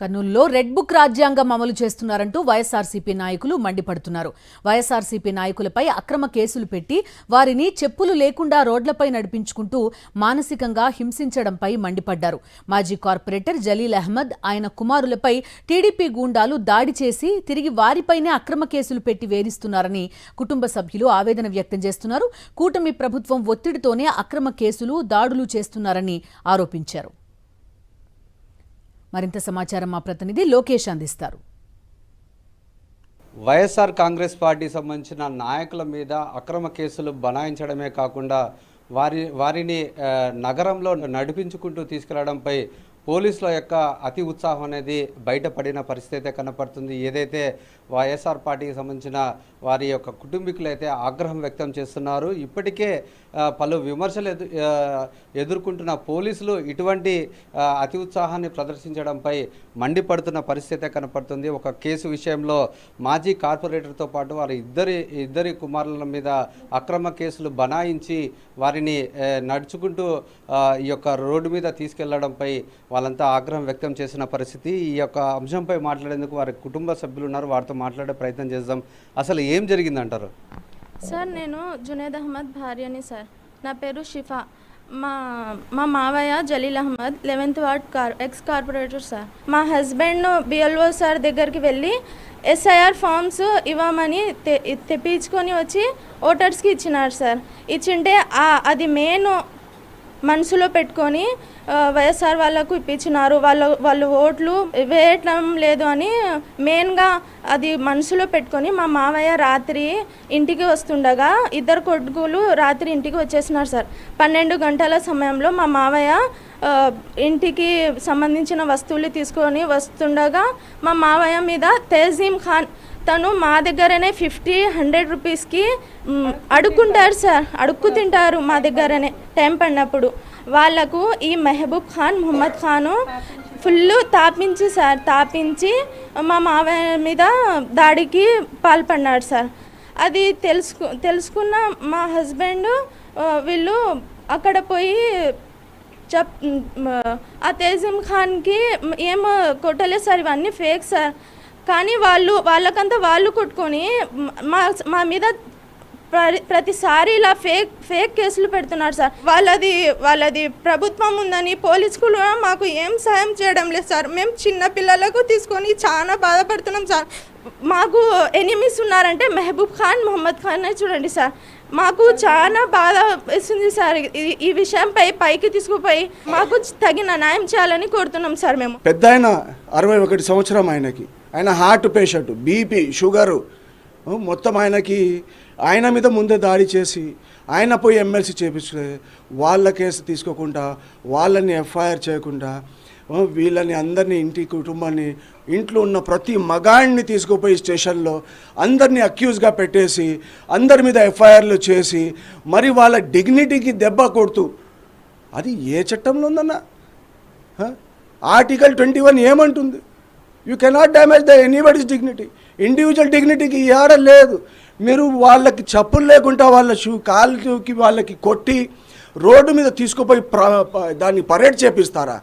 కర్నూలులో red book రాజ్యాంగం అమలు చేస్తున్నారంటూ వైఎస్ఆర్సీపీ నాయకులు మండిపడుతున్నారు. వైఎస్ఆర్సీపీ నాయకులపై అక్రమ కేసులు పెట్టి వారిని చెప్పులు లేకుండా రోడ్లపై నడిపించుకుంటూ మానసికంగా హింసించడంపై మండిపడ్డారు. మాజీ కార్పొరేటర్ జలీల్ అహ్మద్, ఆయన కుమారులపై టీడీపీ గూండాలు దాడి చేసి తిరిగి వారిపైనే అక్రమ కేసులు పెట్టి వేధిస్తున్నారని కుటుంబ సభ్యులు ఆవేదన వ్యక్తం చేస్తున్నారు. కూటమి ప్రభుత్వం ఒత్తిడితోనే అక్రమ కేసులు, దాడులు చేస్తున్నారని ఆరోపించారు. మరింత సమాచారం మా ప్రతినిధి లోకేష్ అందిస్తారు. వైఎస్ఆర్ కాంగ్రెస్ పార్టీ సంబంధించిన నాయకుల మీద అక్రమ కేసులు బనాయించడమే కాకుండా వారిని నగరంలో నడిపించుకుంటూ తీసుకెళ్లడంపై పోలీసుల యొక్క అతి ఉత్సాహం అనేది బయటపడిన పరిస్థితి అయితే కనపడుతుంది. ఏదైతే వైఎస్ఆర్ పార్టీకి సంబంధించిన వారి యొక్క కుటుంబీకులు అయితే ఆగ్రహం వ్యక్తం చేస్తున్నారు. ఇప్పటికే పలు విమర్శలు ఎదుర్కొంటున్న పోలీసులు ఇటువంటి అతి ఉత్సాహాన్ని ప్రదర్శించడంపై మండిపడుతున్న పరిస్థితి కనపడుతుంది. ఒక కేసు విషయంలో మాజీ కార్పొరేటర్తో పాటు వారి ఇద్దరి కుమారుల మీద అక్రమ కేసులు బనాయించి వారిని నడుచుకుంటూ ఈ యొక్క రోడ్డు మీద తీసుకెళ్లడంపై వాళ్ళంతా ఆగ్రహం వ్యక్తం చేసిన పరిస్థితి. ఈ యొక్క అంశంపై మాట్లాడేందుకు వారి కుటుంబ సభ్యులు ఉన్నారు, వారితో మాట్లాడే ప్రయత్నం చేద్దాం. అసలు ఏం జరిగిందంటారు? సార్, నేను జునేద్ అహ్మద్ భార్యని సార్. నా పేరు షిఫా. మా మావయ్య Jalil Ahmed 11th ward ex corporator sir. మా హస్బెండ్ బిఎల్ఓ సార్ దగ్గరికి వెళ్ళి ఎస్ఐఆర్ ఫామ్స్ ఇవ్వమని తెప్పించుకొని వచ్చి ఓటర్స్కి ఇచ్చినారు సార్. ఇచ్చింటే అది మెయిన్ మనసులో పెట్టుకొని వైఎస్ఆర్ వాళ్ళకు ఇప్పించినారు. వాళ్ళు ఓట్లు వేయటం లేదు అని మెయిన్గా అది మనసులో పెట్టుకొని మా మావయ్య రాత్రి ఇంటికి వస్తుండగా ఇద్దరు కొడుకులు రాత్రి ఇంటికి వచ్చేసినారు సార్. 12 గంటల సమయంలో మా మావయ్య ఇంటికి సంబంధించిన వస్తువులు తీసుకొని వస్తుండగా మా మావయ్య మీద తేజీమ్ ఖాన్ తను మా దగ్గరనే 50-100 రూపీస్కి అడుక్కుంటారు సార్. అడుక్కు తింటారు మా దగ్గరనే టైం పడినప్పుడు. వాళ్ళకు ఈ మెహబూబ్ ఖాన్, ముహమ్మద్ ఖాను ఫుల్ తాపించి మా మావయ్య మీద దాడికి పాల్పడినాడు సార్. అది తెలుసుకున్న మా హస్బెండ్ వీళ్ళు అక్కడ పోయి ఆ తేజీమ్ ఖాన్కి ఏం కొట్టలేదు సార్, ఇవన్నీ ఫేక్ సార్. కానీ వాళ్ళకంతా వాళ్ళు కొట్టుకొని మా మీద ప్రతిసారి ఇలా ఫేక్ కేసులు పెడుతున్నారు సార్. వాళ్ళది ప్రభుత్వం ఉందని పోలీసులు మాకు ఏం సాయం చేయడం లేదు సార్. మేము చిన్న పిల్లలకు తీసుకొని చాలా బాధపడుతున్నాం సార్. మాకు ఎనిమిస్ ఉన్నారంటే మెహబూబ్ ఖాన్, ముహమ్మద్ ఖాన్ చూడండి సార్. మాకు చాలా బాధ వేస్తుంది సార్. ఈ విషయంపై పైకి తీసుకుపోయి మాకు తగిన న్యాయం చేయాలని కోరుతున్నాం సార్. మేము పెద్ద ఆయన 61 సంవత్సరం, ఆయన హార్ట్ పేషెంట్, బీపీ, షుగరు, మొత్తం ఆయన మీద ముందే దాడి చేసి ఆయన పోయి ఎమ్మెల్సీ చేపించలే, వాళ్ళ కేసు తీసుకోకుండా, వాళ్ళని ఎఫ్ఐఆర్ చేయకుండా, వీళ్ళని అందరినీ కుటుంబాన్ని, ఇంట్లో ఉన్న ప్రతి మగాడిని తీసుకుపోయి స్టేషన్లో అందరినీ అక్యూజ్గా పెట్టేసి అందరి మీద ఎఫ్ఐఆర్లు చేసి మరి వాళ్ళ డిగ్నిటీకి దెబ్బ కొడుతూ, అది ఏ చట్టంలో ఉందన్న? ఆర్టికల్ 21 ఏమంటుంది? You can't damage the anybody's dignity. Individual డిగ్నిటీకి ఏడ లేదు. మీరు వాళ్ళకి చెప్పులు లేకుండా వాళ్ళ కాళ్ళకి వాళ్ళకి కొట్టి రోడ్డు మీద తీసుకుపోయి దాన్ని పరేడ్ చేపిస్తారా?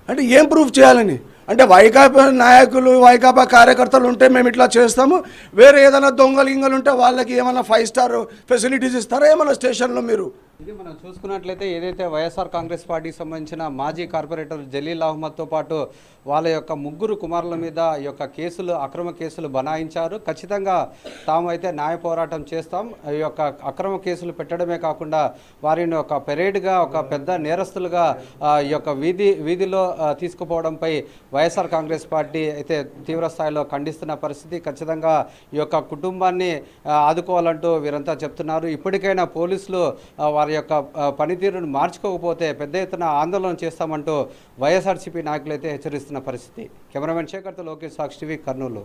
అంటే ఏం ప్రూఫ్ చేయాలని? అంటే వైకాపా నాయకులు, వైకాపా కార్యకర్తలు ఉంటే మేము ఇట్లా చేస్తాము, వేరే ఏదైనా దొంగలింగలు ఉంటే వాళ్ళకి ఏమైనా 5 స్టార్ ఫెసిలిటీస్ ఇస్తారా ఏమైనా స్టేషన్లో? మీరు ఇది మనం చూసుకున్నట్లయితే ఏదైతే వైఎస్ఆర్ కాంగ్రెస్ పార్టీకి సంబంధించిన మాజీ కార్పొరేటర్ జలీల్ అహ్మద్తో పాటు వాళ్ళ యొక్క 3 కుమారుల మీద ఈ యొక్క కేసులు, అక్రమ కేసులు బనాయించారు. ఖచ్చితంగా తాము అయితే న్యాయ పోరాటం చేస్తాం. ఈ యొక్క అక్రమ కేసులు పెట్టడమే కాకుండా వారిని ఒక పెరేడ్గా, ఒక పెద్ద నేరస్తులుగా ఈ యొక్క వీధిలో తీసుకుపోవడంపై వైఎస్ఆర్ కాంగ్రెస్ పార్టీ అయితే తీవ్ర స్థాయిలో ఖండిస్తున్న పరిస్థితి. ఖచ్చితంగా ఈ యొక్క కుటుంబాన్ని ఆదుకోవాలంటూ వీరంతా చెప్తున్నారు. ఇప్పటికైనా పోలీసులు వారి యొక్క పనితీరును మార్చుకోకపోతే పెద్ద ఎత్తున ఆందోళన చేస్తామంటూ వైఎస్ఆర్సీపీ నాయకులు అయితే హెచ్చరిస్తున్న పరిస్థితి. కెమెరామెన్ శేఖర్తో లోకేష్, సాక్షి టీవీ, కర్నూలు.